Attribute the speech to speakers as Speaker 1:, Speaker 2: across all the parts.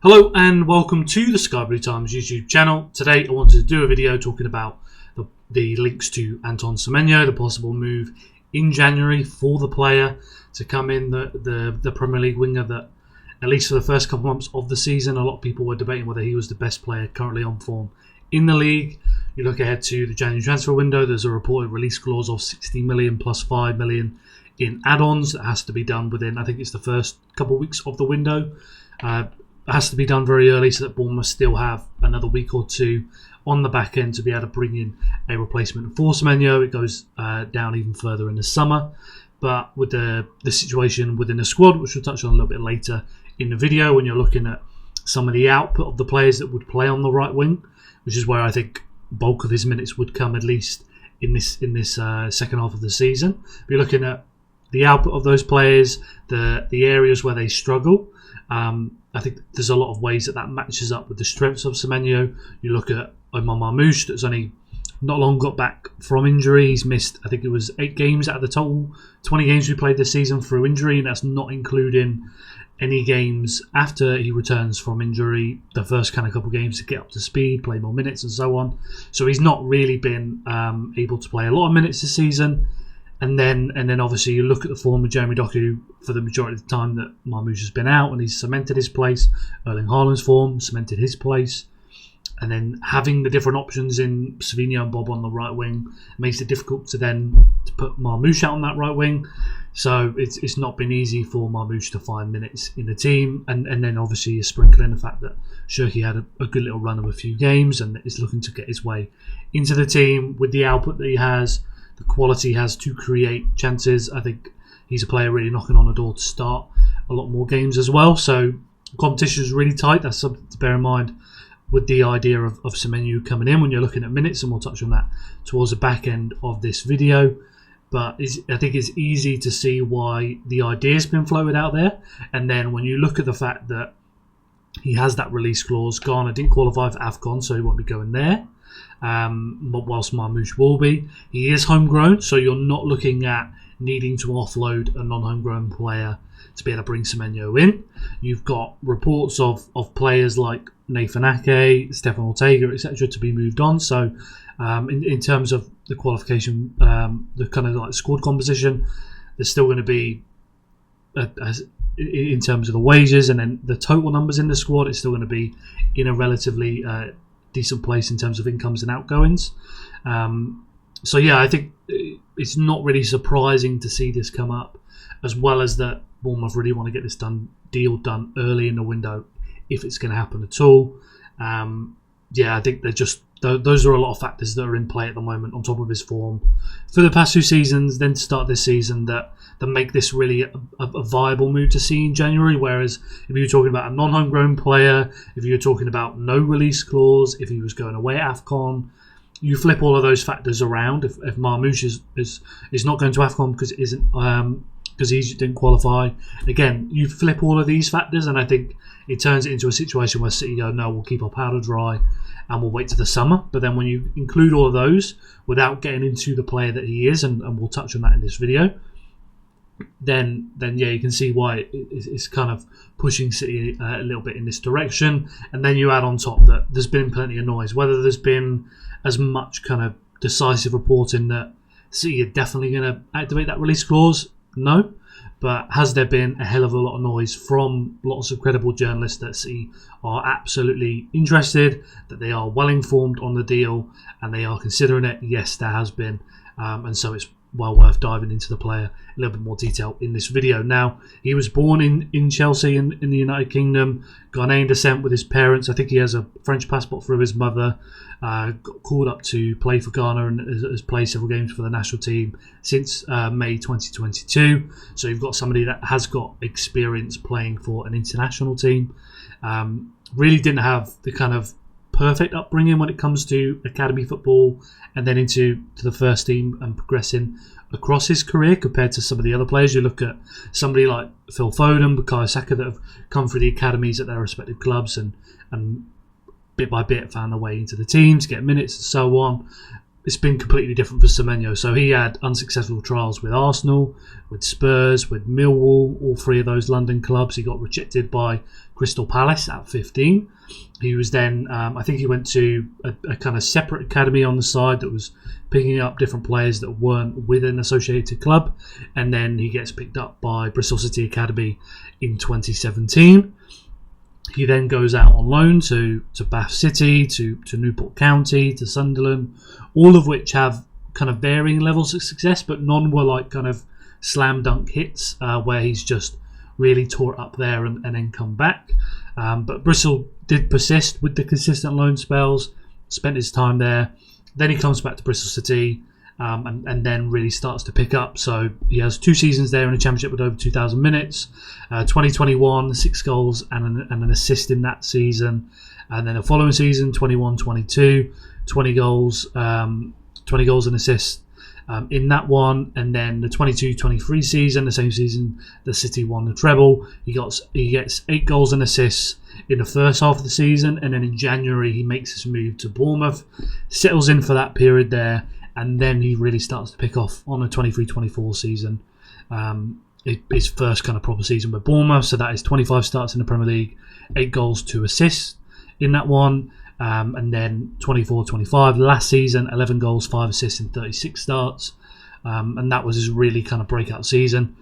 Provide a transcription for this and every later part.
Speaker 1: Hello and welcome to the Sky Blue Times YouTube channel. Today I wanted to do a video talking about the links to Antoine Semenyo, the possible move in January for the player to come in, the Premier League winger that, at least for the first couple of months of the season, a lot of people were debating whether he was the best player currently on form in the league. You look ahead to the January transfer window, there's a reported release clause of 60 million plus 5 million in add-ons that has to be done within, I think it's the first couple of weeks of the window. It has to be done very early so that Bournemouth still have another week or two on the back end to be able to bring in a replacement for Semenyo. It goes down even further in the summer. But with the situation within the squad, which we'll touch on a little bit later in the video, when you're looking at some of the output of the players that would play on the right wing, which is where I think bulk of his minutes would come, at least in this second half of the season. You're looking at the output of those players, the areas where they struggle. I think there's a lot of ways that matches up with the strengths of Semenyo. You look at Omar Marmoush, that's only not long got back from injury. He's missed, I think it was 8 games out of the total 20 games we played this season through injury, and that's not including any games after he returns from injury, the first kind of couple of games to get up to speed, play more minutes and so on. So he's not really been able to play a lot of minutes this season. And then obviously you look at the form of Jeremy Doku for the majority of the time that Marmoush has been out, and he's cemented his place. Erling Haaland's form cemented his place. And then having the different options in Semenyo and Bob on the right wing makes it difficult to put Marmoush out on that right wing. So it's not been easy for Marmoush to find minutes in the team. And then obviously you sprinkle in the fact that Shirky had a good little run of a few games and is looking to get his way into the team with the output that he has. The quality he has to create chances. I think he's a player really knocking on the door to start a lot more games as well. So competition is really tight. That's something to bear in mind with the idea of Semenyo coming in when you're looking at minutes, and we'll touch on that towards the back end of this video. But I think it's easy to see why the idea's been floated out there. And then when you look at the fact that he has that release clause, Ghana didn't qualify for AFCON, so he won't be going there. But whilst Marmoush will be, he is homegrown, so you're not looking at needing to offload a non-homegrown player to be able to bring Semenyo in. You've got reports of players like Nathan Ake, Stefan Ortega, etc. to be moved on. So in terms of the qualification, the kind of like squad composition, there's still going to be, in terms of the wages and then the total numbers in the squad, it's still going to be in a relatively decent place in terms of incomes and outgoings. So yeah, I think it's not really surprising to see this come up, as well as that Bournemouth really want to get this deal done early in the window if it's going to happen at all. Yeah, I think those are a lot of factors that are in play at the moment, on top of his form for the past 2 seasons, then to start this season, that make this really a viable move to see in January. Whereas if you're talking about a non-homegrown player, if you're talking about no release clause, if he was going away at AFCON, you flip all of those factors around. If Marmoush is not going to AFCON because it isn't because he didn't qualify, again, you flip all of these factors, and I think it turns it into a situation where City go, no, we'll keep our powder dry and we'll wait to the summer. But then when you include all of those without getting into the player that he is, and we'll touch on that in this video, then yeah, you can see why it's kind of pushing City a little bit in this direction. And then you add on top that there's been plenty of noise. Whether there's been as much kind of decisive reporting that City are definitely going to activate that release clause, no. But has there been a hell of a lot of noise from lots of credible journalists that City are absolutely interested, that they are well informed on the deal, and they are considering it? Yes, there has been. And so it's well worth diving into the player a little bit more detail in this video. Now, he was born in Chelsea in the United Kingdom, Ghanaian descent with his parents. I think he has a French passport through his mother. Got called up to play for Ghana and has played several games for the national team since May 2022. So you've got somebody that has got experience playing for an international team. Really didn't have the kind of perfect upbringing when it comes to academy football and then into the first team and progressing across his career compared to some of the other players. You look at somebody like Phil Foden, Bukayo Saka, that have come through the academies at their respective clubs and bit by bit found their way into the teams, get minutes and so on. it's been completely different for Semenyo. So he had unsuccessful trials with Arsenal, with Spurs, with Millwall, all three of those London clubs. He got rejected by Crystal Palace at 15. He was then, I think he went to a kind of separate academy on the side that was picking up different players that weren't with an associated club. And then he gets picked up by Bristol City Academy in 2017. He then goes out on loan to Bath City, to Newport County, to Sunderland, all of which have kind of varying levels of success, but none were like kind of slam dunk hits where he's just really tore it up there and then come back. But Bristol did persist with the consistent loan spells, spent his time there. Then he comes back to Bristol City and then really starts to pick up. So he has 2 seasons there in the Championship with over 2,000 minutes. 2021, 6 goals and an assist in that season. And then the following season, 21-22, 20 goals and assists in that one. And then the 22-23 season, the same season the City won the treble, he gets 8 goals and assists in the first half of the season. And then in January, he makes his move to Bournemouth, settles in for that period there, and then he really starts to pick off on the 23-24 season. His first kind of proper season with Bournemouth, so that is 25 starts in the Premier League, 8 goals, 2 assists in that one. And then 24-25, last season, 11 goals, 5 assists in 36 starts. And that was his really kind of breakout season,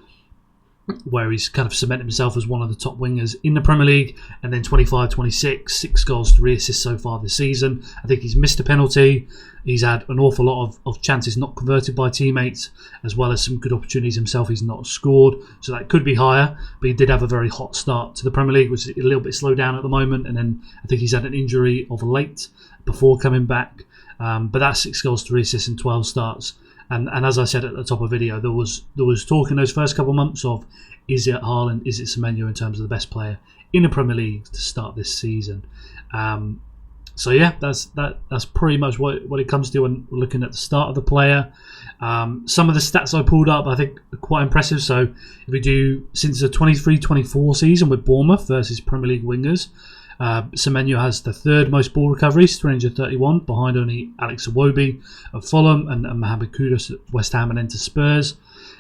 Speaker 1: where he's kind of cemented himself as one of the top wingers in the Premier League. And then 25-26, 6 goals, 3 assists so far this season. I think he's missed a penalty. He's had an awful lot of chances not converted by teammates, as well as some good opportunities himself he's not scored. So that could be higher, but he did have a very hot start to the Premier League, which is a little bit slowed down at the moment. And then I think he's had an injury of late before coming back. But that's 6 goals, 3 assists in 12 starts. And as I said at the top of the video, there was talk in those first couple of months of, is it Haaland, is it Semenyo in terms of the best player in the Premier League to start this season? So yeah, that's pretty much what it comes to when we're looking at the start of the player. Some of the stats I pulled up I think are quite impressive. So if we do since the 23-24 season with Bournemouth versus Premier League wingers, Semenyo has the 3rd most ball recoveries, 331, behind only Alex Iwobi of Fulham and Mohamed Kudus at West Ham and then to Spurs.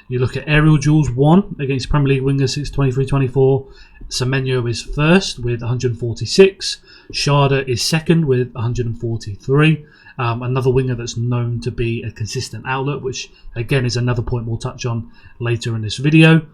Speaker 1: You look at aerial duels, 1 against Premier League wingers since 23-24. Semenyo is 1st with 146. Sharda is 2nd with 143. Another winger that's known to be a consistent outlet, which again is another point we'll touch on later in this video.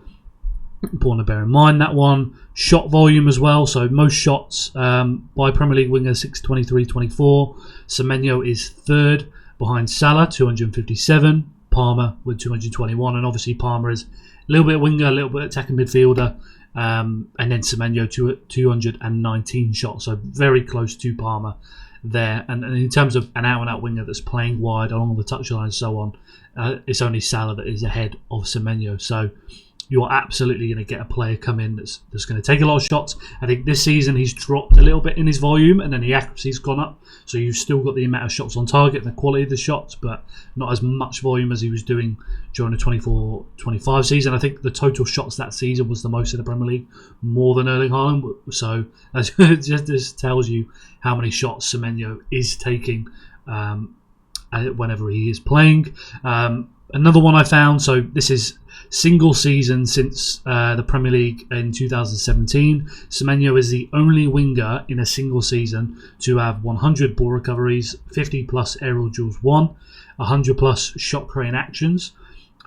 Speaker 1: Important to bear in mind that one. Shot volume as well, so most shots by Premier League wingers 623-24. Semenyo is 3rd behind Salah, 257. Palmer with 221, and obviously Palmer is a little bit winger, a little bit attacking midfielder, and then Semenyo 219 shots, so very close to Palmer there. And in terms of an out-and-out winger that's playing wide along the touchline and so on, it's only Salah that is ahead of Semenyo. So you're absolutely going to get a player come in that's going to take a lot of shots. I think this season he's dropped a little bit in his volume and then the accuracy's gone up. So you've still got the amount of shots on target and the quality of the shots, but not as much volume as he was doing during the 24-25 season. I think the total shots that season was the most in the Premier League, more than Erling Haaland. So that just tells you how many shots Semenyo is taking whenever he is playing. Another one I found, so this is single season since the Premier League in 2017. Semenyo is the only winger in a single season to have 100 ball recoveries, 50 plus aerial duels won, 100 plus shot creating actions,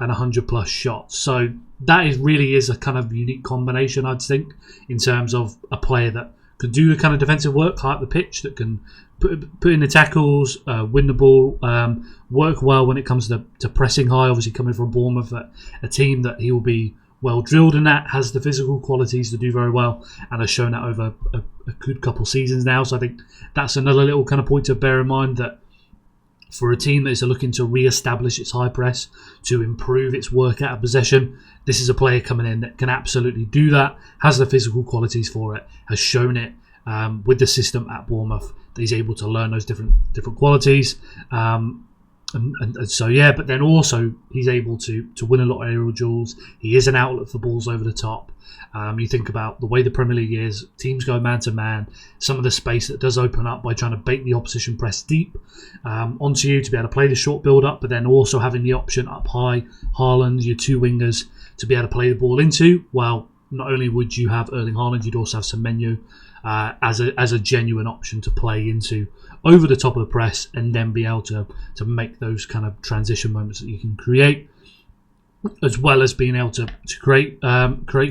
Speaker 1: and 100 plus shots. So that really is a kind of unique combination, I'd think, in terms of a player that can do the kind of defensive work, high up the pitch, that can put in the tackles, win the ball, work well when it comes to pressing high. Obviously coming from Bournemouth, a team that he will be well drilled in that, has the physical qualities to do very well, and has shown that over a good couple seasons now. So I think that's another little kind of point to bear in mind, that for a team that is looking to re-establish its high press, to improve its work out of possession, this is a player coming in that can absolutely do that, has the physical qualities for it, has shown it with the system at Bournemouth, that he's able to learn those different qualities. And so yeah, but then also he's able to win a lot of aerial duels. He is an outlet for balls over the top. You think about the way the Premier League is, teams go man to man, some of the space that does open up by trying to bait the opposition press deep onto you to be able to play the short build up, but then also having the option up high, Haaland, your two wingers, to be able to play the ball into. Well, not only would you have Erling Haaland, you'd also have Semenyo as a genuine option to play into over the top of the press, and then be able to make those kind of transition moments that you can create, as well as being able to create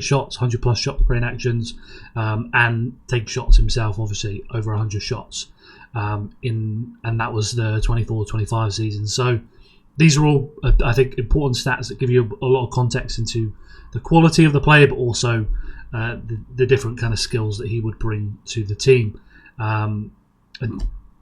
Speaker 1: shots, 100 plus shot creating actions, and take shots himself, obviously over 100 shots and that was the 24-25 season. So these are all, I think, important stats that give you a lot of context into the quality of the player, but also the different kind of skills that he would bring to the team. And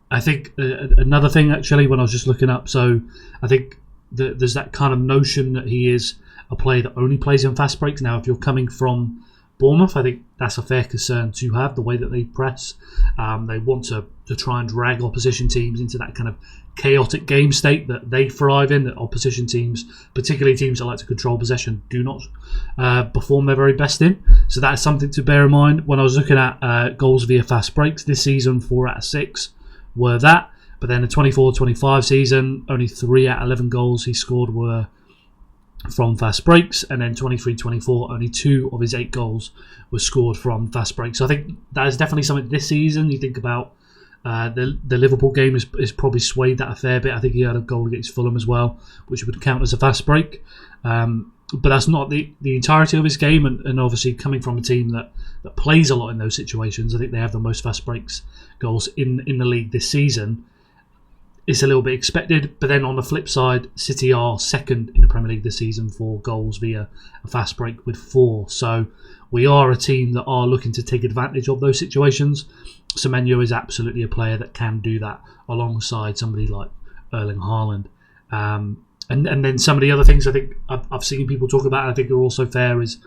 Speaker 1: I think another thing, actually, when I was just looking up, so I think there's that kind of notion that he is a player that only plays in fast breaks. Now, if you're coming from Bournemouth, I think that's a fair concern to have, the way that they press. They want to try and drag opposition teams into that kind of chaotic game state that they thrive in, that opposition teams, particularly teams that like to control possession, do not perform their very best in. So that's something to bear in mind. When I was looking at goals via fast breaks this season, 4 out of 6 were that. But then the 24-25 season, only 3 out of 11 goals he scored were from fast breaks, and then 23-24, only 2 of his 8 goals were scored from fast breaks. So I think that is definitely something this season. You think about the Liverpool game is probably swayed that a fair bit. I think he had a goal against Fulham as well, which would count as a fast break. But that's not the entirety of his game, and obviously coming from a team that plays a lot in those situations, I think they have the most fast breaks goals in the league this season. It's a little bit expected, but then on the flip side, City are second in the Premier League this season for goals via a fast break with 4. So we are a team that are looking to take advantage of those situations. Semenyo is absolutely a player that can do that alongside somebody like Erling Haaland. And then some of the other things I think I've seen people talk about, and I think are also fair, is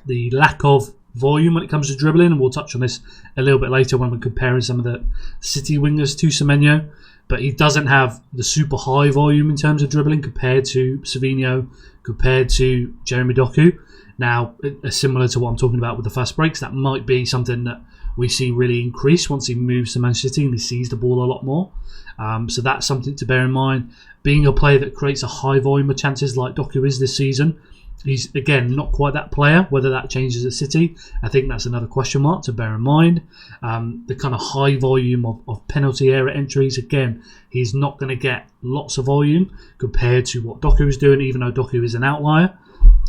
Speaker 1: the lack of volume when it comes to dribbling, and we'll touch on this a little bit later when we're comparing some of the City wingers to Semenyo. But he doesn't have the super high volume in terms of dribbling compared to Semenyo, compared to Jeremy Doku. Now, similar to what I'm talking about with the fast breaks, that might be something that we see really increase once he moves to Manchester City and he sees the ball a lot more. So that's something to bear in mind. Being a player that creates a high volume of chances like Doku is this season, he's, again, not quite that player. Whether that changes at City, I think that's another question mark to bear in mind. The kind of high volume of penalty area entries, again, he's not going to get lots of volume compared to what Doku is doing, even though Doku is an outlier.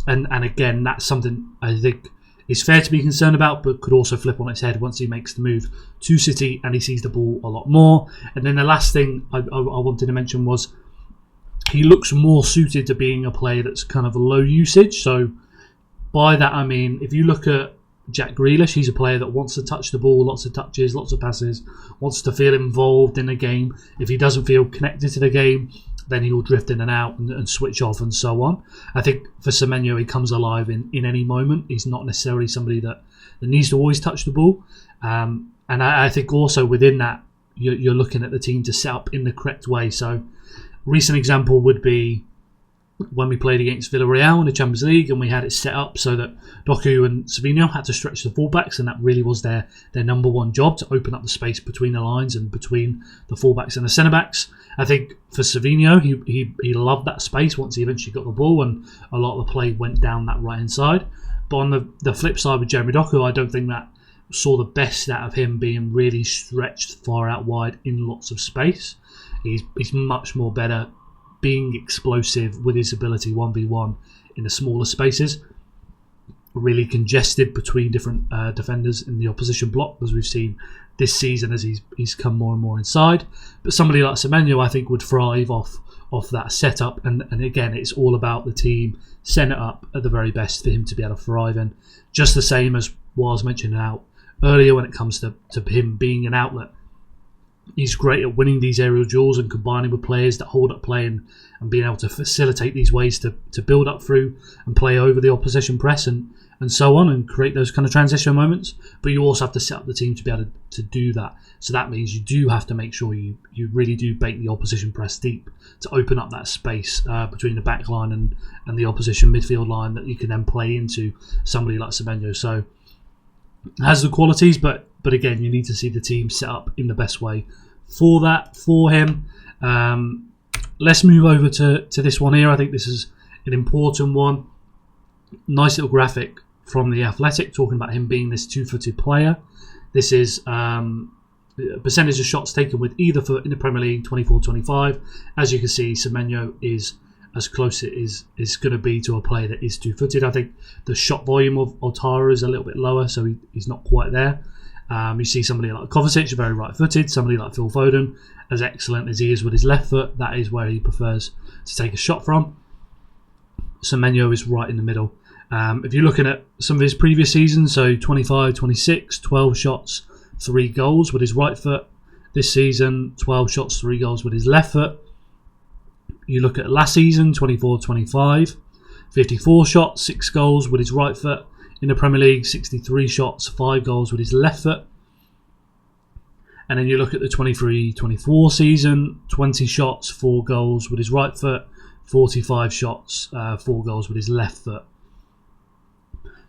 Speaker 1: And again, that's something I think is fair to be concerned about, but could also flip on its head once he makes the move to City and he sees the ball a lot more. And then the last thing I wanted to mention was he looks more suited to being a player that's kind of low usage. So by that I mean, if you look at Jack Grealish, he's a player that wants to touch the ball, lots of touches, lots of passes, wants to feel involved in the game. If he doesn't feel connected to the game, then he will drift in and out and switch off and so on. I think for Semenyo, he comes alive in any moment. He's not necessarily somebody that needs to always touch the ball. And I think also within that, you're looking at the team to set up in the correct way. So recent example would be when we played against Villarreal in the Champions League, and we had it set up so that Doku and Semenyo had to stretch the fullbacks, and that really was their number one job, to open up the space between the lines and between the fullbacks and the centre-backs. I think for Semenyo, he loved that space once he eventually got the ball, and a lot of the play went down that right-hand side. But on the flip side with Jeremy Doku, I don't think that saw the best out of him being really stretched far out wide in lots of space. He's much more better being explosive with his ability 1v1 in the smaller spaces, really congested between different defenders in the opposition block, as we've seen this season as he's come more and more inside. But somebody like Semenyo, I think, would thrive off that setup, and again, it's all about the team setting it up at the very best for him to be able to thrive in. Just the same as was mentioned out earlier when it comes to him being an outlet. He's great at winning these aerial duels and combining with players that hold up play and being able to facilitate these ways to build up through and play over the opposition press. And and so on, and create those kind of transition moments. But you also have to set up the team to be able to do that. So that means you do have to make sure you really do bait the opposition press deep to open up that space between the back line and the opposition midfield line that you can then play into somebody like Semenyo. So it has the qualities, but again, you need to see the team set up in the best way for that, for him. Let's move over to this one here. I think this is an important one. Nice little graphic from The Athletic talking about him being this 2-footed player. This is percentage of shots taken with either foot in the Premier League, 24-25. As you can see, Semenyo is as close it is going to be to a player that is 2-footed. I think the shot volume of Otara is a little bit lower, so he's not quite there. You see somebody like Kovacic, very right-footed. Somebody like Phil Foden, as excellent as he is with his left foot, that is where he prefers to take a shot from. Semenyo is right in the middle. If you're looking at some of his previous seasons, so 25, 26, 12 shots, 3 goals with his right foot. This season, 12 shots, 3 goals with his left foot. You look at last season, 24, 25, 54 shots, 6 goals with his right foot. In the Premier League, 63 shots, 5 goals with his left foot. And then you look at the 23-24 season, 20 shots, 4 goals with his right foot, 45 shots, 4 goals with his left foot.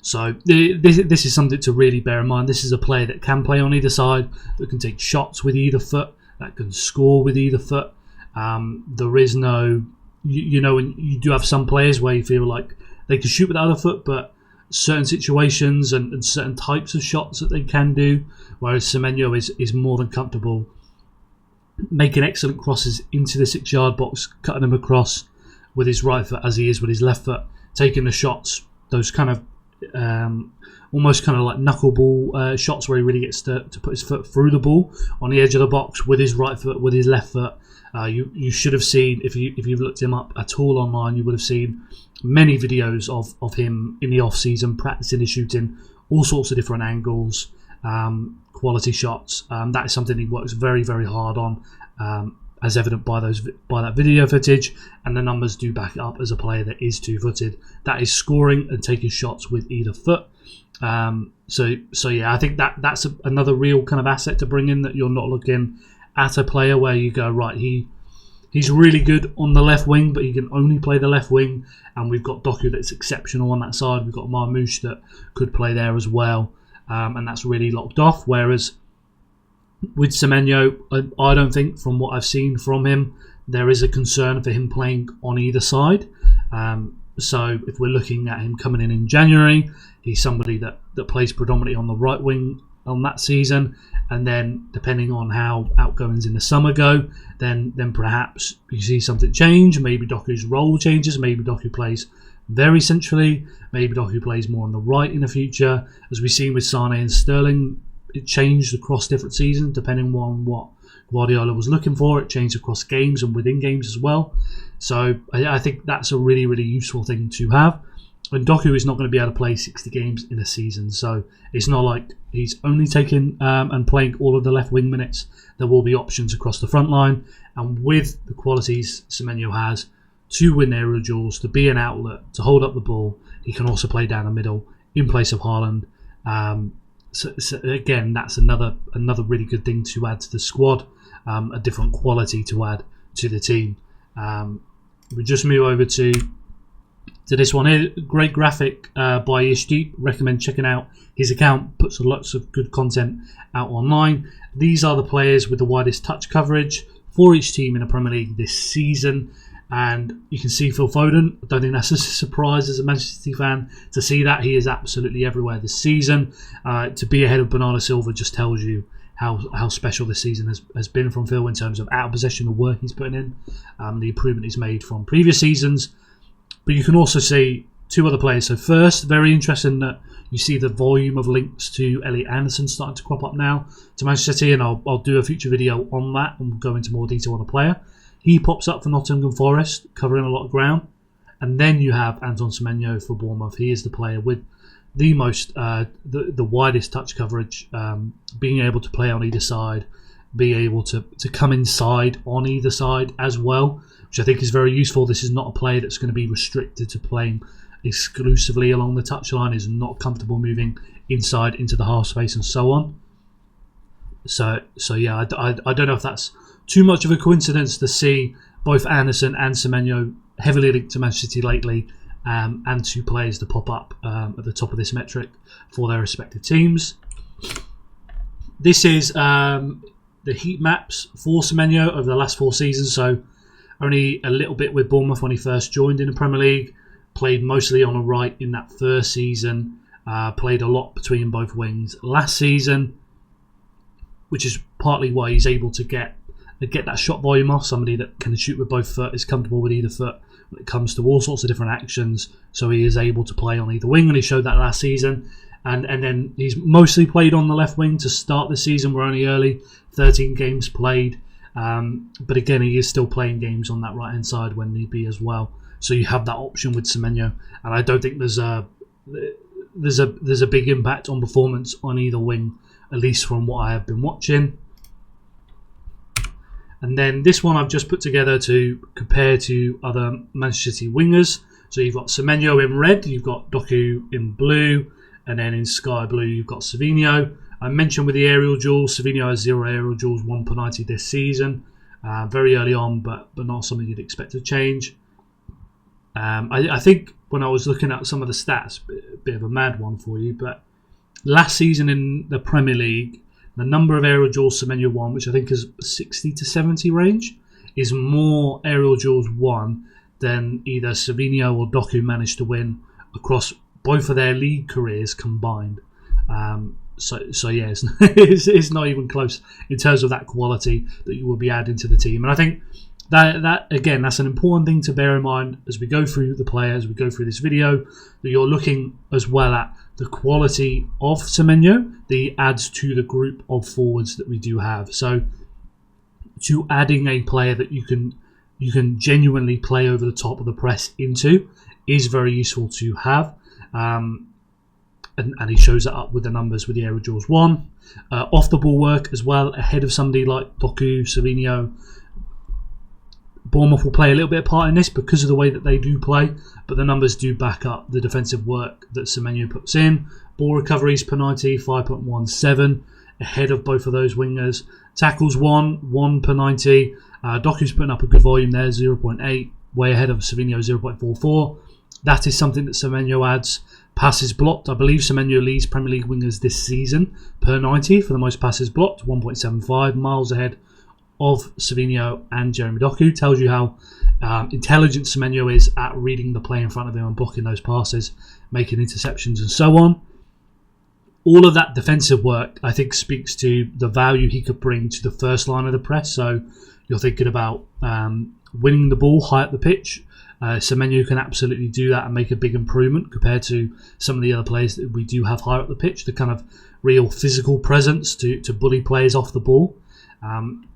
Speaker 1: So this is something to really bear in mind. This is a player that can play on either side, that can take shots with either foot, that can score with either foot. There is no, and you do have some players where you feel like they can shoot with the other foot, but certain situations and certain types of shots that they can do, whereas Semenyo is more than comfortable making excellent crosses into the 6-yard box, cutting them across with his right foot as he is with his left foot, taking the shots, those kind of almost kind of like knuckleball shots where he really gets to put his foot through the ball on the edge of the box with his right foot, with his left foot. You should have seen, if you've looked him up at all online, you would have seen many videos of him in the off season practicing his shooting, all sorts of different angles, quality shots. That is something he works very, very hard on, as evident by that video footage, and the numbers do back it up as a player that is 2-footed. That is scoring and taking shots with either foot. So yeah, I think that's another real kind of asset to bring in, that you're not looking at a player where you go, right, he's really good on the left wing, but he can only play the left wing, and we've got Doku that's exceptional on that side. We've got Marmoush that could play there as well, and that's really locked off. Whereas with Semenyo, I don't think, from what I've seen from him, there is a concern for him playing on either side. So if we're looking at him coming in January, he's somebody that plays predominantly on the right wing on that season, and then depending on how outgoings in the summer go, then perhaps you see something change. Maybe Doku's role changes. Maybe Doku plays very centrally. Maybe Doku plays more on the right in the future. As we've seen with Sane and Sterling, it changed across different seasons depending on what Guardiola was looking for. It changed across games and within games as well. So I think that's a really, really useful thing to have. And Doku is not going to be able to play 60 games in a season, so it's not like he's only taking and playing all of the left wing minutes. There will be options across the front line, and with the qualities Semenyo has to win aerial duels, to be an outlet, to hold up the ball, he can also play down the middle in place of Haaland. So again, that's another really good thing to add to the squad, a different quality to add to the team. We just move over to this one here. Great graphic by Ishdeep. Recommend checking out his account. Puts lots of good content out online. These are the players with the widest touch coverage for each team in the Premier League this season. And you can see Phil Foden. I don't think that's a surprise as a Manchester City fan to see that. He is absolutely everywhere this season. To be ahead of Bernardo Silva just tells you how special this season has been from Phil in terms of out of possession, the work he's putting in, the improvement he's made from previous seasons. But you can also see 2 other players. So first, very interesting that you see the volume of links to Elliot Anderson starting to crop up now to Manchester City, and I'll do a future video on that and we'll go into more detail on the player. He pops up for Nottingham Forest, covering a lot of ground. And then you have Antoine Semenyo for Bournemouth. He is the player with the most, the widest touch coverage, being able to play on either side, being able to come inside on either side as well, which I think is very useful. This is not a player that's going to be restricted to playing exclusively along the touchline, is not comfortable moving inside into the half space and so on. So yeah, I don't know if that's too much of a coincidence to see both Anderson and Semenyo heavily linked to Manchester City lately, and two players to pop up at the top of this metric for their respective teams. This is the heat maps for Semenyo over the last 4 seasons. So only a little bit with Bournemouth when he first joined in the Premier League. Played mostly on a right in that first season. Played a lot between both wings last season, which is partly why he's able to get that shot volume off. Somebody that can shoot with both foot, is comfortable with either foot when it comes to all sorts of different actions. So he is able to play on either wing, and he showed that last season. And then he's mostly played on the left wing to start the season. We're only early, 13 games played. But again, he is still playing games on that right-hand side when need be as well. So you have that option with Semenyo, and I don't think there's a big impact on performance on either wing, at least from what I have been watching. And then this one I've just put together to compare to other Manchester City wingers. So you've got Semenyo in red, you've got Doku in blue, and then in sky blue you've got Semenyo. I mentioned with the aerial duels, Semenyo has 0 aerial duels, 1 per 90 this season. Very early on, but not something you'd expect to change. I think when I was looking at some of the stats, a bit of a mad one for you, but last season in the Premier League, the number of aerial duels Semenyo won, which I think is 60 to 70 range, is more aerial duels won than either Semenyo or Doku managed to win across both of their league careers combined. So yeah, it's not even close in terms of that quality that you will be adding to the team. And I think that again, that's an important thing to bear in mind as we go through the players, as we go through this video, that you're looking as well at the quality of Semenyo that he adds to the group of forwards that we do have. So to adding a player that you can genuinely play over the top of the press into is very useful to have. And he shows that up with the numbers with the aerial duels won. Off the ball work as well, ahead of somebody like Doku, Semenyo. Bournemouth will play a little bit of part in this because of the way that they do play, but the numbers do back up the defensive work that Semenyo puts in. Ball recoveries per 90, 5.17, ahead of both of those wingers. Tackles 1 per 90. Doku's putting up a good volume there, 0.8, way ahead of Semenyo, 0.44. That is something that Semenyo adds. Passes blocked, I believe Semenyo leads Premier League wingers this season per 90 for the most passes blocked, 1.75, miles ahead of Semenyo and Jeremy Doku. Tells you how intelligent Semenyo is at reading the play in front of him and blocking those passes, making interceptions and so on. All of that defensive work, I think, speaks to the value he could bring to the first line of the press. So you're thinking about winning the ball high up the pitch. Semenyo can absolutely do that and make a big improvement compared to some of the other players that we do have higher up the pitch. The kind of real physical presence to bully players off the ball.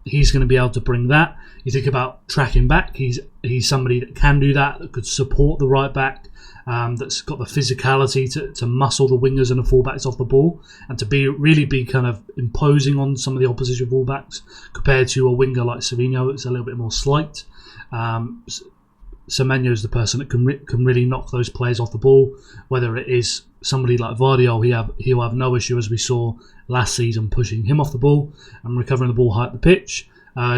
Speaker 1: He's going to be able to bring that. You think about tracking back. He's somebody that can do that could support the right back. That's got the physicality to muscle the wingers and the fullbacks off the ball, and to really be kind of imposing on some of the opposition fullbacks compared to a winger like Semenyo. It's a little bit more slight. Semenyo is the person that can really knock those players off the ball. Whether it is somebody like Vardiol, he'll have no issue, as we saw last season, pushing him off the ball and recovering the ball high at the pitch.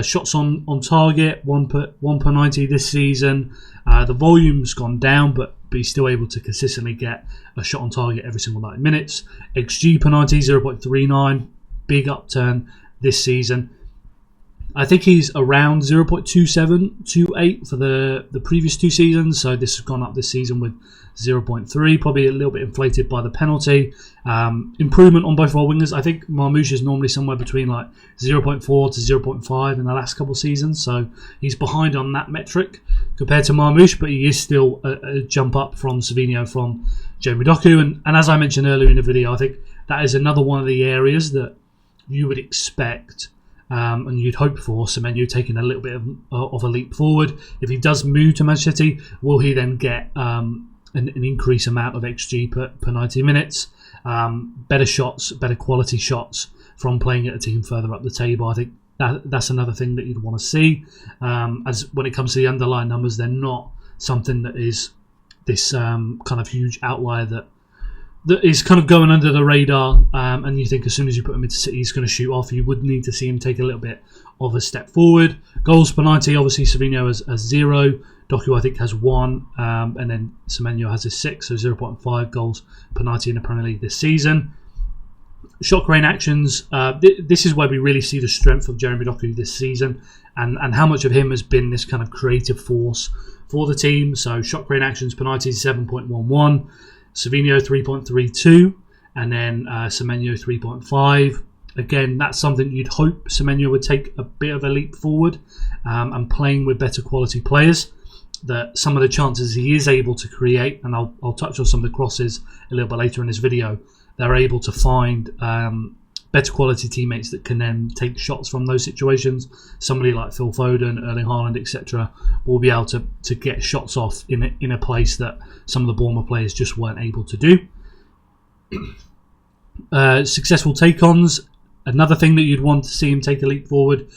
Speaker 1: Shots on target, 1 per 90 this season. The volume's gone down, but he's still able to consistently get a shot on target every single 90 minutes. XG per 90, 0.39, big upturn this season. I think he's around 0.2728 for the previous 2 seasons, so this has gone up this season with 0.3, probably a little bit inflated by the penalty. Improvement on both of our wingers. I think Marmoush is normally somewhere between like 0.4 to 0.5 in the last couple of seasons, so he's behind on that metric compared to Marmoush, but he is still a jump up from Semenyo, from Jeremy Doku, and as I mentioned earlier in the video, I think that is another one of the areas that you would expect and you'd hope for Semenyo taking a little bit of a leap forward. If he does move to Manchester City, will he then get an increased amount of XG per 90 minutes? Better shots, better quality shots from playing at a team further up the table. I think that's another thing that you'd want to see. As when it comes to the underlying numbers, they're not something that is this kind of huge outlier that is kind of going under the radar, and you think as soon as you put him into City, he's going to shoot off. You would need to see him take a little bit of a step forward. Goals per 90, obviously Semenyo has 0. Doku, I think, has 1, and then Semenyo has a 6, so 0.5 goals per 90 in the Premier League this season. Shot creating actions, this is where we really see the strength of Jeremy Doku this season, and how much of him has been this kind of creative force for the team. So shot creating actions per 90 is 7.11, Semenyo 3.32, and then Semenyo 3.5. Again, that's something you'd hope Semenyo would take a bit of a leap forward, and playing with better quality players, that some of the chances he is able to create, and I'll touch on some of the crosses a little bit later in this video, they're able to find better quality teammates that can then take shots from those situations. Somebody like Phil Foden, Erling Haaland, etc. will be able to get shots off in a place that some of the Bournemouth players just weren't able to do. Successful take-ons, another thing that you'd want to see him take a leap forward.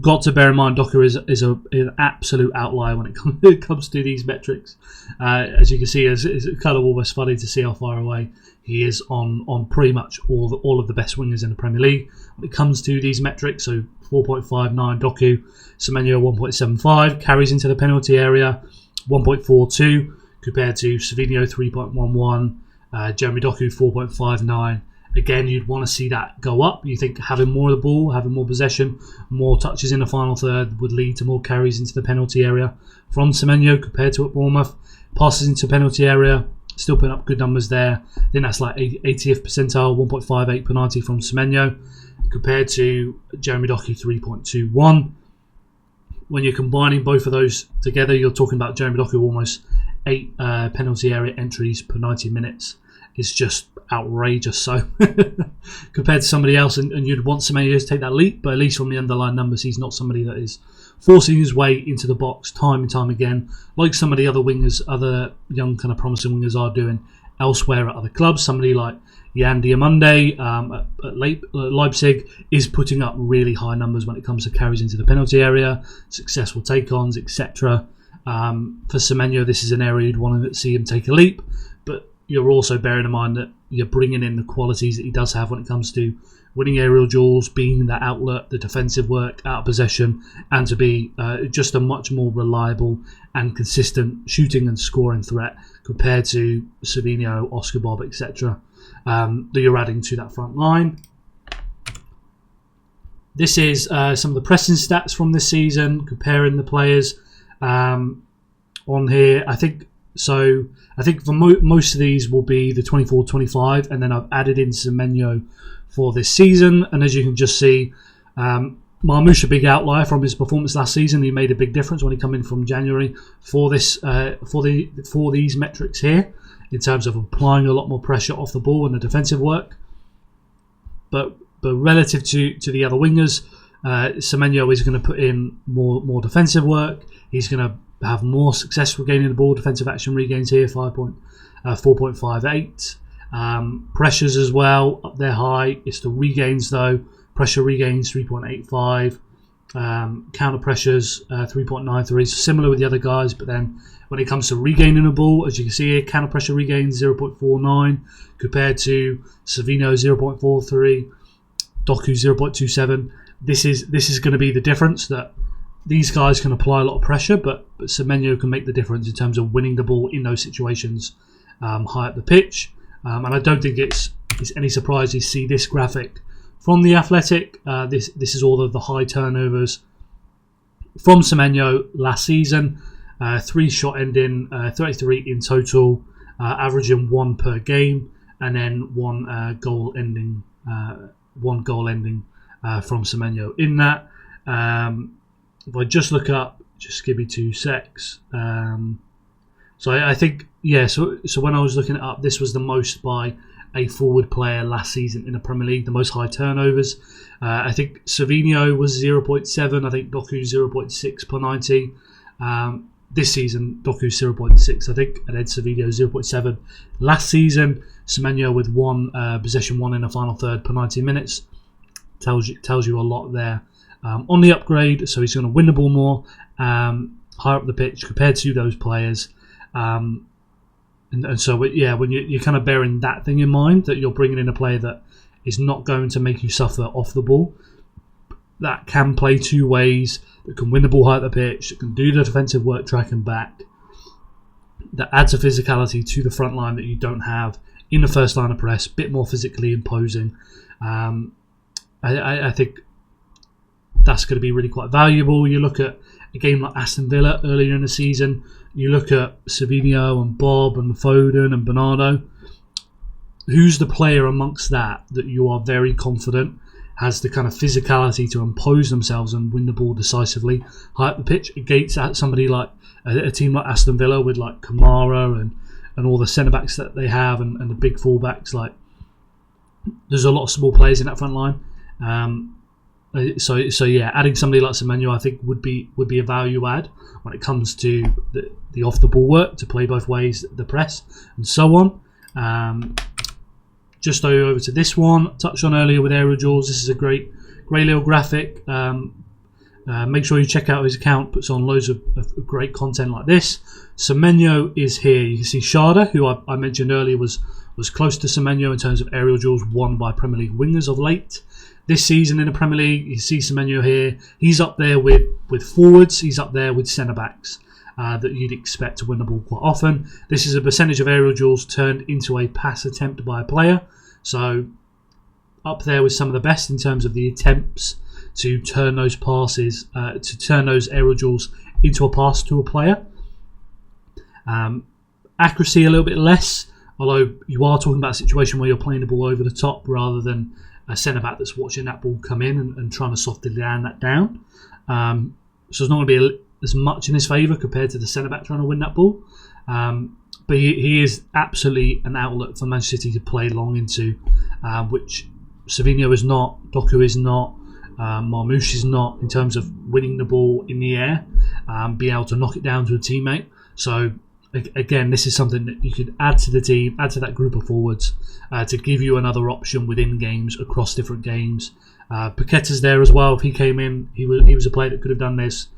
Speaker 1: Got to bear in mind, Doku is an absolute outlier when it comes to these metrics. As you can see, it's kind of almost funny to see how far away he is on pretty much all of the best wingers in the Premier League when it comes to these metrics. So 4.59 Doku, Semenyo 1.75, carries into the penalty area 1.42 compared to Semenyo 3.11, Jeremy Doku 4.59. Again, you'd want to see that go up. You think having more of the ball, having more possession, more touches in the final third would lead to more carries into the penalty area from Semenyo compared to at Bournemouth. Passes into penalty area, still putting up good numbers there. I think that's like 80th percentile, 1.58 per 90 from Semenyo compared to Jeremy Doku 3.21. When you're combining both of those together, you're talking about Jeremy Doku almost 8 penalty area entries per 90 minutes. It's just outrageous. So compared to somebody else, and you'd want Semenyo to take that leap, but at least from the underlying numbers, he's not somebody that is forcing his way into the box time and time again, like some of the other wingers, other young kind of promising wingers are doing elsewhere at other clubs. Somebody like Jan Diomande at Leipzig is putting up really high numbers when it comes to carries into the penalty area, successful take-ons, etc. For Semenyo, this is an area you'd want to see him take a leap, but you're also bearing in mind that you're bringing in the qualities that he does have when it comes to winning aerial duels, being that outlet, the defensive work, out of possession, and to be just a much more reliable and consistent shooting and scoring threat compared to Semenyo, Oscar Bob, etc. that you're adding to that front line. This is some of the pressing stats from this season, comparing the players on here. I think for most of these will be the 24-25, and then I've added in Semenyo for this season. And as you can just see, Marmoush, a big outlier from his performance last season. He made a big difference when he came in from January for this for these metrics here, in terms of applying a lot more pressure off the ball and the defensive work. But relative to the other wingers, Semenyo is going to put in more defensive work. He's going to have more success regaining the ball. Defensive action regains here, 4.58. Pressures as well, up there high. It's the regains though. Pressure regains 3.85. Counter pressures 3.93. So similar with the other guys, but then when it comes to regaining the ball, as you can see here, counter pressure regains 0.49 compared to Semenyo 0.43, Doku 0.27. This is going to be the difference, that these guys can apply a lot of pressure, but Semenyo can make the difference in terms of winning the ball in those situations high up the pitch. And I don't think it's any surprise you see this graphic from The Athletic. This is all of the high turnovers from Semenyo last season. 3 shot ending, 33 in total, averaging 1 per game, and then one goal ending from Semenyo in that. If I just look up, just give me 2 secs. So I think, yeah, so when I was looking it up, this was the most by a forward player last season in the Premier League, the most high turnovers. I think Semenyo was 0.7, I think Doku 0.6 per 90. This season, Doku 0.6, I think, and then Semenyo 0.7. Last season, Semenyo with 1 possession 1 in the final third per 90 minutes. Tells you a lot there. On the upgrade, so he's going to win the ball more, higher up the pitch compared to those players. And so, yeah, when you're kind of bearing that thing in mind, that you're bringing in a player that is not going to make you suffer off the ball, that can play two ways, that can win the ball high at the pitch, that can do the defensive work track and back, that adds a physicality to the front line that you don't have in the first line of press, a bit more physically imposing. I think that's going to be really quite valuable. You look at a game like Aston Villa earlier in the season, you look at Semenyo and Bob and Foden and Bernardo. Who's the player amongst that you are very confident has the kind of physicality to impose themselves and win the ball decisively high up the pitch against somebody like a team like Aston Villa with like Kamara and all the centre-backs that they have and the big full-backs? Like, there's a lot of small players in that front line. So yeah, adding somebody like Semenyo I think would be a value add when it comes to the off the ball work, to play both ways, the press and so on. Just over to this one, touched on earlier with aerial duels. This is a great little graphic. Make sure you check out his account. Puts on loads of great content like this. Semenyo is here. You can see Sharda, who I mentioned earlier was close to Semenyo in terms of aerial duels won by Premier League wingers of late. This season in the Premier League, you see Semenyo here. He's up there with forwards. He's up there with centre-backs that you'd expect to win the ball quite often. This is a percentage of aerial duels turned into a pass attempt by a player. So up there with some of the best in terms of the attempts to turn those passes, to turn those aerial duels into a pass to a player. Accuracy a little bit less, although you are talking about a situation where you're playing the ball over the top rather than a centre-back that's watching that ball come in and trying to softly land that down. So it's not going to be as much in his favour compared to the centre-back trying to win that ball. But he is absolutely an outlet for Manchester City to play long into, which Semenyo is not, Doku is not, Marmoush is not, in terms of winning the ball in the air, be able to knock it down to a teammate. So again, this is something that you could add to the team, add to that group of forwards, to give you another option within games, across different games. Paqueta's there as well. If he came in, he was a player that could have done this.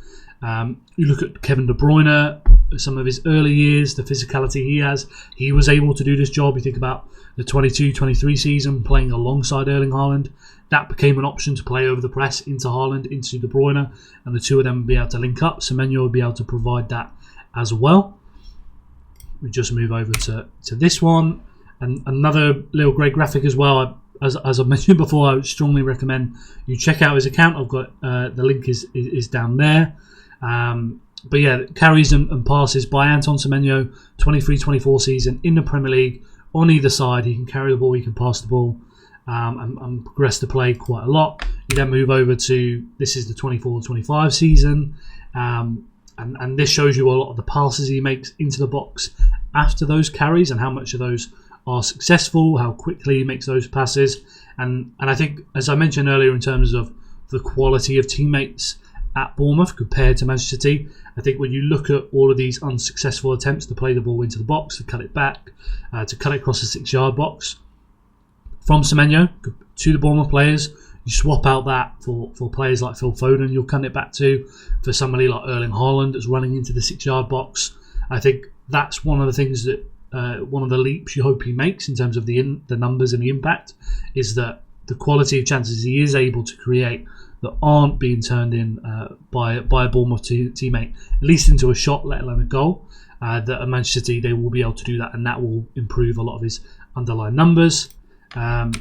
Speaker 1: You look at Kevin De Bruyne, some of his early years, the physicality he has. He was able to do this job. You think about the 22-23 season, playing alongside Erling Haaland. That became an option to play over the press into Haaland, into De Bruyne, and the two of them would be able to link up. Semenyo would be able to provide that as well. We just move over to this one. And another little great graphic as well. As I mentioned before, I would strongly recommend you check out his account. I've got the link is down there. But yeah, carries and passes by Antoine Semenyo, 23-24 season in the Premier League. On either side, he can carry the ball, he can pass the ball, and progress the play quite a lot. You then move over to, this is the 24-25 season, and this shows you a lot of the passes he makes into the box after those carries and how much of those are successful, how quickly he makes those passes. And I think, as I mentioned earlier, in terms of the quality of teammates at Bournemouth compared to Manchester City, I think when you look at all of these unsuccessful attempts to play the ball into the box, to cut it back, to cut it across the 6-yard box, from Semenyo to the Bournemouth players, you swap out that for players like Phil Foden, you'll cut it back to, for somebody like Erling Haaland that's running into the 6-yard box. I think that's one of the things that, one of the leaps you hope he makes in terms of the numbers and the impact, is that the quality of chances he is able to create that aren't being turned in by a Bournemouth teammate, at least into a shot, let alone a goal, that at Manchester City they will be able to do that, and that will improve a lot of his underlying numbers. And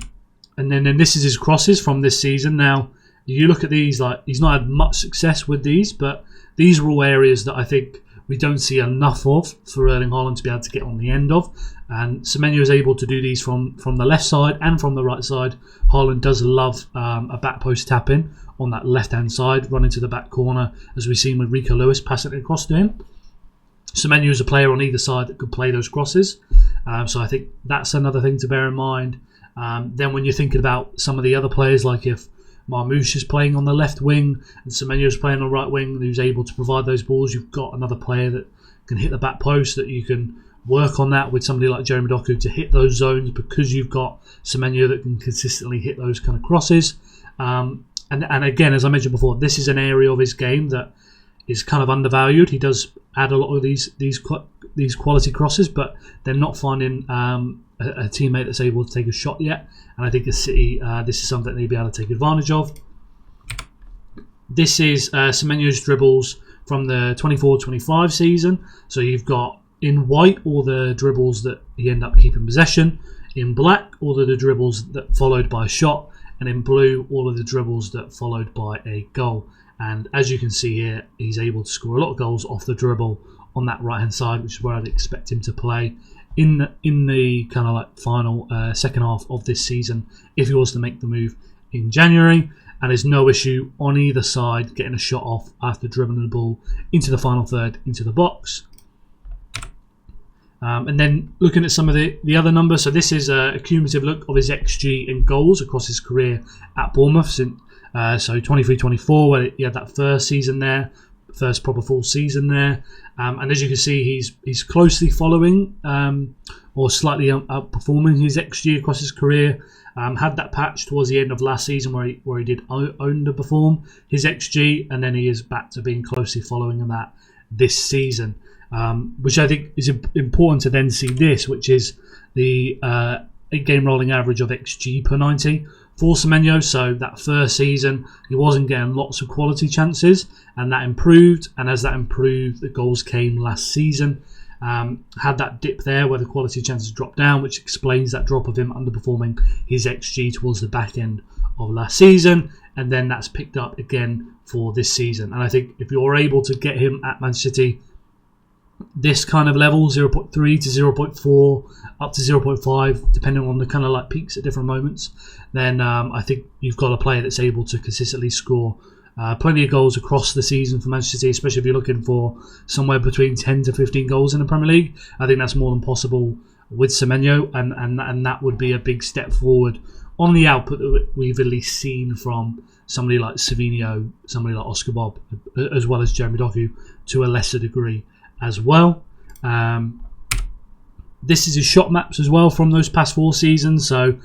Speaker 1: then this is his crosses from this season. Now, you look at these, like, he's not had much success with these, but these are all areas that I think we don't see enough of for Erling Haaland to be able to get on the end of. And Semenyo is able to do these from the left side and from the right side. Haaland does love a back post tap in on that left-hand side, running to the back corner, as we've seen with Rico Lewis passing it across to him. Semenyo is a player on either side that could play those crosses. So I think that's another thing to bear in mind. Then when you're thinking about some of the other players, like if Marmoush is playing on the left wing and Semenyo is playing on the right wing, who's able to provide those balls, you've got another player that can hit the back post, that you can work on that with somebody like Jeremy Doku to hit those zones, because you've got Semenyo that can consistently hit those kind of crosses. And again, as I mentioned before, this is an area of his game that is kind of undervalued. He does add a lot of these these quality crosses, but they're not finding a teammate that's able to take a shot yet. And I think at City, this is something they'll be able to take advantage of. This is Semenyo's dribbles from the 24-25 season. So you've got in white all the dribbles that he ended up keeping possession, in black all of the dribbles that followed by a shot, and in blue all of the dribbles that followed by a goal. And as you can see here, he's able to score a lot of goals off the dribble on that right hand side, which is where I'd expect him to play in the kind of like final second half of this season if he was to make the move in January. And there's no issue on either side getting a shot off after dribbling the ball into the final third, into the box. And then looking at some of the other numbers, so this is a cumulative look of his XG and goals across his career at Bournemouth. So 23-24, where he had that first season there, first proper full season there. And as you can see, he's closely following or slightly outperforming his XG across his career. Had that patch towards the end of last season where he did underperform his XG, and then he is back to being closely following that this season. Which I think is important to then see this, which is the 8-game rolling average of XG per 90 for Semenyo. So that first season, he wasn't getting lots of quality chances, and that improved. And as that improved, the goals came last season. Had that dip there where the quality chances dropped down, which explains that drop of him underperforming his XG towards the back end of last season. And then that's picked up again for this season. And I think if you're able to get him at Man City, this kind of level, 0.3 to 0.4 up to 0.5, depending on the kind of like peaks at different moments, then I think you've got a player that's able to consistently score plenty of goals across the season for Manchester City, especially if you're looking for somewhere between 10 to 15 goals in the Premier League. I think that's more than possible with Semenyo, and that would be a big step forward on the output that we've at least seen from somebody like Semenyo, somebody like Oscar Bob, as well as Jeremy Doku to a lesser degree as well. This is his shot maps as well from those past 4 seasons. So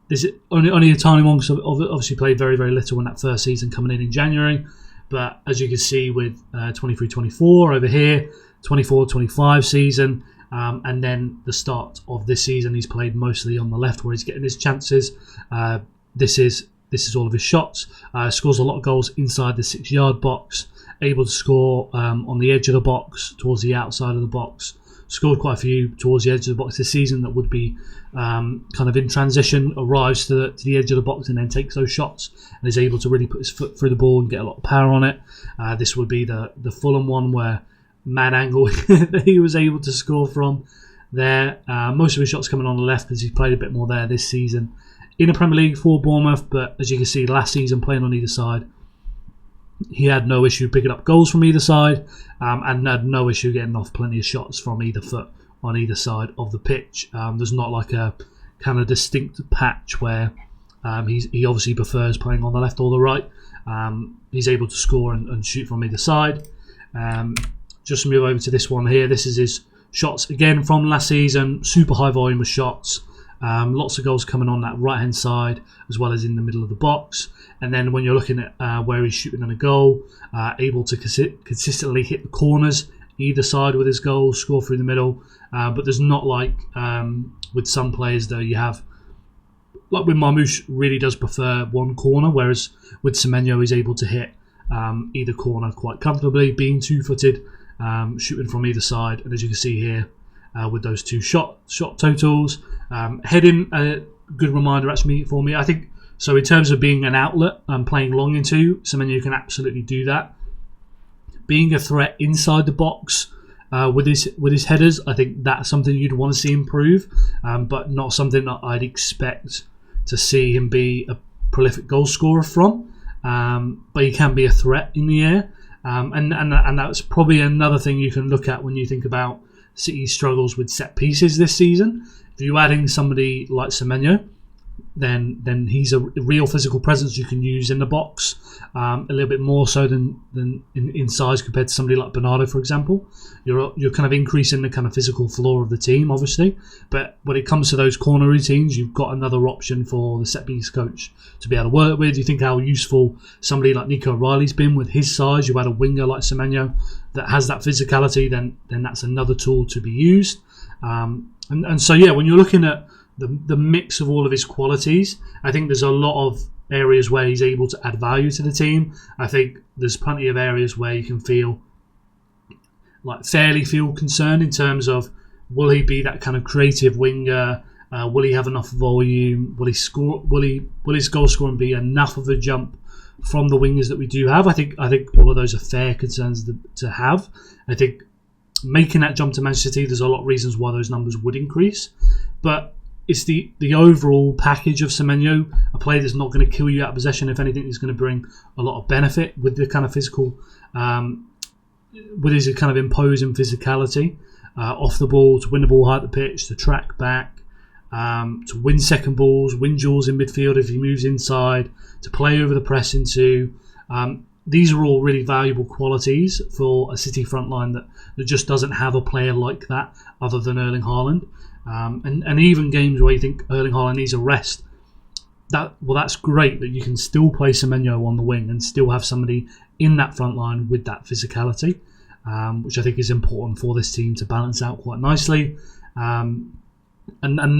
Speaker 1: this is only a tiny one, because obviously played very, very little in that first season coming in January. But as you can see with 23-24 over here, 24-25 season, and then the start of this season, he's played mostly on the left where he's getting his chances. This is all of his shots. Scores a lot of goals inside the 6-yard box. Able to score on the edge of the box, towards the outside of the box. Scored quite a few towards the edge of the box this season that would be kind of in transition, arrives to the edge of the box and then takes those shots, and is able to really put his foot through the ball and get a lot of power on it. This would be the Fulham one where mad angle that he was able to score from there. Most of his shots coming on the left, because he's played a bit more there this season in the Premier League for Bournemouth. But as you can see, last season playing on either side, he had no issue picking up goals from either side, and had no issue getting off plenty of shots from either foot on either side of the pitch. There's not like a kind of distinct patch where he obviously prefers playing on the left or the right. He's able to score and shoot from either side. Just move over to this one here. This is his shots again from last season. Super high volume of shots. Lots of goals coming on that right hand side as well as in the middle of the box. And then when you're looking at where he's shooting on a goal, able to consistently hit the corners either side with his goals, score through the middle. But there's not like with some players though, you have, like with Marmoush, really does prefer one corner, whereas with Semenyo he's able to hit either corner quite comfortably, being 2-footed, shooting from either side. And as you can see here, with those 2 shot totals, heading a good reminder actually for me. I think so in terms of being an outlet and playing long into, Semenyo can absolutely do that. Being a threat inside the box with his headers, I think that's something you'd want to see improve, but not something that I'd expect to see him be a prolific goal scorer from. But he can be a threat in the air, and that's probably another thing you can look at when you think about City's struggles with set pieces this season. If you add in somebody like Semenyo, then he's a real physical presence you can use in the box, a little bit more so than in size compared to somebody like Bernardo, for example. You're kind of increasing the kind of physical floor of the team, obviously, but when it comes to those corner routines, you've got another option for the set piece coach to be able to work with. You think how useful somebody like Nico Riley's been with his size. You had a winger like Semenyo that has that physicality, then that's another tool to be used. And so yeah, when you're looking at the mix of all of his qualities, I think there's a lot of areas where he's able to add value to the team. I think there's plenty of areas where you can fairly feel concerned in terms of, will he be that kind of creative winger? Will he have enough volume? Will he score? Will his goal scoring be enough of a jump from the wingers that we do have? I think all of those are fair concerns to have. I think making that jump to Manchester City, there's a lot of reasons why those numbers would increase, but it's the overall package of Semenyo, a player that's not going to kill you out of possession. If anything, he's going to bring a lot of benefit with the kind of physical, with his kind of imposing physicality off the ball, to win the ball high at the pitch, to track back, to win second balls, win duels in midfield if he moves inside, to play over the press into. These are all really valuable qualities for a City front line that just doesn't have a player like that other than Erling Haaland. And even games where you think Erling Haaland needs a rest, that's great that you can still play Semenyo on the wing and still have somebody in that front line with that physicality, which I think is important for this team to balance out quite nicely. And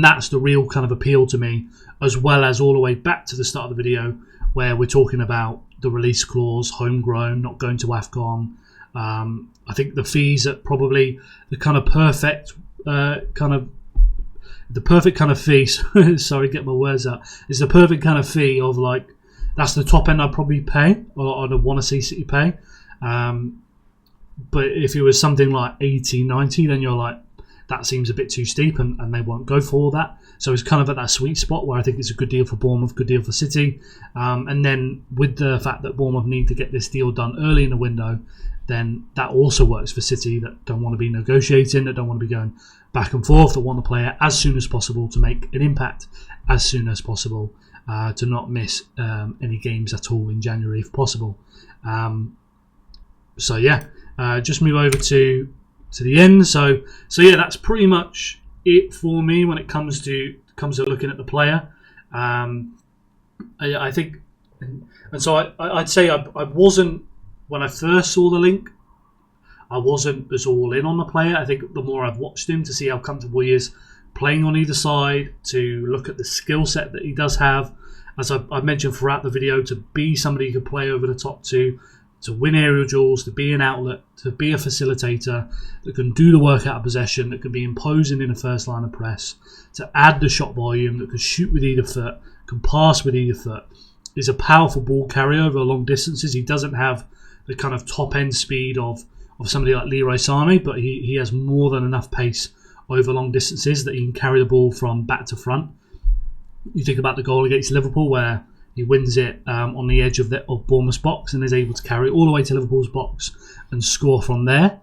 Speaker 1: that's the real kind of appeal to me, as well as all the way back to the start of the video where we're talking about the release clause, homegrown, not going to AFCON. I think the fees are probably the kind of perfect fee. Sorry, get my words out. It's the perfect kind of fee of like, that's the top end I'd probably pay, or I'd want to see City pay. But if it was something like 80, 90, then you're like, that seems a bit too steep, and they won't go for all that. So it's kind of at that sweet spot where I think it's a good deal for Bournemouth, good deal for City. And then with the fact that Bournemouth need to get this deal done early in the window, then that also works for City that don't want to be negotiating, that don't want to be going back and forth, that want the player as soon as possible to make an impact as soon as possible, to not miss any games at all in January if possible. So yeah, just move over to the end. So yeah, that's pretty much it for me when it comes to looking at the player. I think, and so I'd say I wasn't, when I first saw the link, I wasn't as all in on the player. I think the more I've watched him to see how comfortable he is playing on either side, to look at the skill set that he does have, as I've mentioned throughout the video, to be somebody who can play over the top, to win aerial duels, to be an outlet, to be a facilitator, that can do the work out of possession, that can be imposing in the first line of press, to add the shot volume, that can shoot with either foot, can pass with either foot, is a powerful ball carrier over long distances. He doesn't have the kind of top end speed of somebody like Leroy Sané, but he has more than enough pace over long distances that he can carry the ball from back to front. You think about the goal against Liverpool where he wins it on the edge of Bournemouth's box and is able to carry it all the way to Liverpool's box and score from there.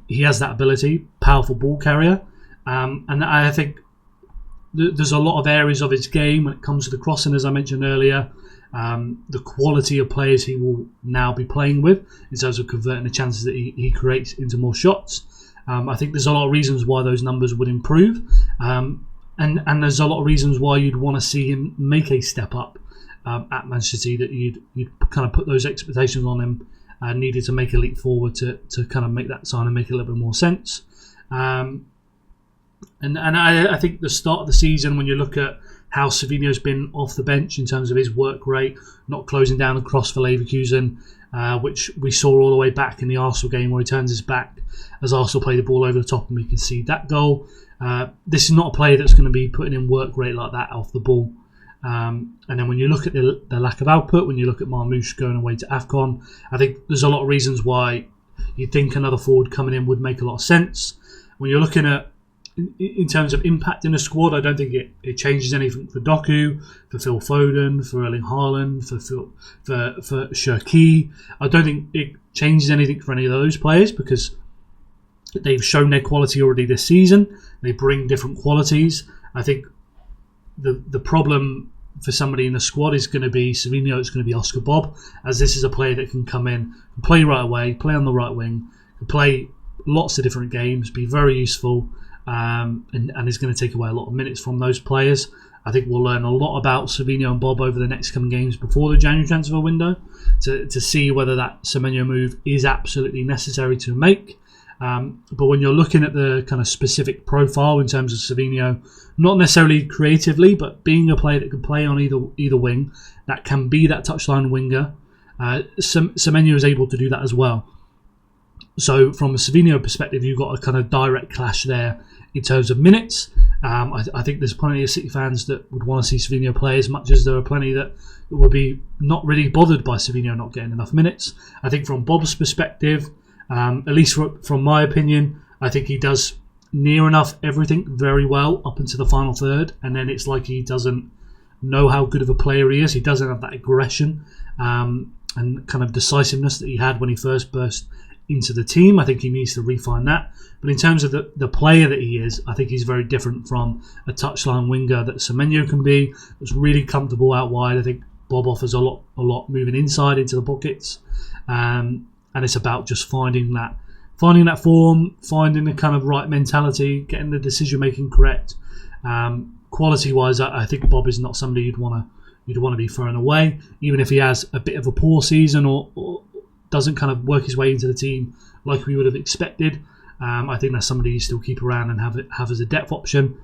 Speaker 1: He has that ability, powerful ball carrier. And I think there's a lot of areas of his game when it comes to the crossing, as I mentioned earlier. The quality of players he will now be playing with in terms of converting the chances that he creates into more shots. I think there's a lot of reasons why those numbers would improve. And there's a lot of reasons why you'd want to see him make a step up at Manchester City, that you'd kind of put those expectations on him, needed to make a leap forward to kind of make that sign and make it a little bit more sense. And I think the start of the season, when you look at how Savinho's been off the bench in terms of his work rate, not closing down a cross for Leverkusen, which we saw all the way back in the Arsenal game where he turns his back as Arsenal play the ball over the top and we can see that goal. This is not a player that's going to be putting in work rate like that off the ball. And then when you look at the lack of output, when you look at Marmoush going away to AFCON, I think there's a lot of reasons why you'd think another forward coming in would make a lot of sense. When you're looking at, in terms of impact in the squad, I don't think it changes anything for Doku, for Phil Foden, for Erling Haaland, for Cherki. I don't think it changes anything for any of those players because they've shown their quality already this season. They bring different qualities. I think the problem for somebody in the squad is going to be Semenyo, it's going to be Oscar Bob, as this is a player that can come in, can play right away, play on the right wing, can play lots of different games, be very useful, and is going to take away a lot of minutes from those players. I think we'll learn a lot about Semenyo and Bob over the next coming games before the January transfer window to see whether that Semenyo move is absolutely necessary to make. But when you're looking at the kind of specific profile in terms of Semenyo, not necessarily creatively, but being a player that can play on either wing, that can be that touchline winger, Semenyo is able to do that as well. So from a Semenyo perspective, you've got a kind of direct clash there in terms of minutes. I think there's plenty of City fans that would want to see Semenyo play, as much as there are plenty that would be not really bothered by Semenyo not getting enough minutes. I think from Bob's perspective, at least from my opinion, I think he does near enough everything very well up into the final third, and then it's like he doesn't know how good of a player he is. He doesn't have that aggression and kind of decisiveness that he had when he first burst into the team. I think he needs to refine that. But in terms of the player that he is, I think he's very different from a touchline winger that Semenyo can be. That's really comfortable out wide. I think Bob offers a lot moving inside into the pockets, and it's about just finding that form, finding the kind of right mentality, getting the decision making correct. Quality wise, I think Bob is not somebody you'd want to be throwing away, even if he has a bit of a poor season or doesn't kind of work his way into the team like we would have expected. I think that's somebody you still keep around and have as a depth option.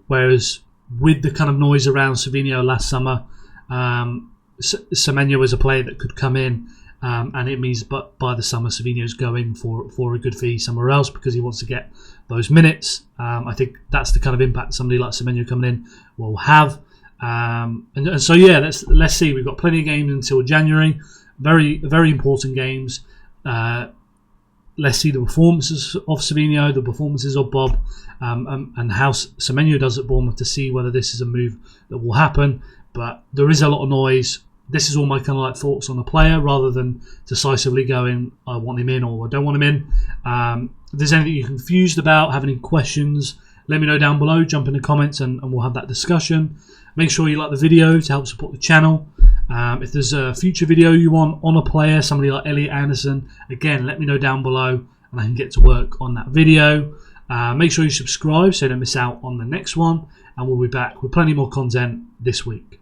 Speaker 1: Whereas with the kind of noise around Semenyo last summer, Semenyo was a player that could come in, and it means by the summer Semenyo's going for a good fee somewhere else because he wants to get those minutes. I think that's the kind of impact somebody like Semenyo coming in will have. And so yeah, let's see. We've got plenty of games until January. Very, very important games. Let's see the performances of Semenyo, the performances of Bob, and how Semenyo does at Bournemouth to see whether this is a move that will happen. But there is a lot of noise. This is all my kind of like thoughts on the player rather than decisively going, I want him in or I don't want him in. If there's anything you're confused about, have any questions, let me know down below. Jump in the comments and we'll have that discussion. Make sure you like the video to help support the channel. If there's a future video you want on a player, somebody like Elliot Anderson, again, let me know down below and I can get to work on that video. Make sure you subscribe so you don't miss out on the next one, and we'll be back with plenty more content this week.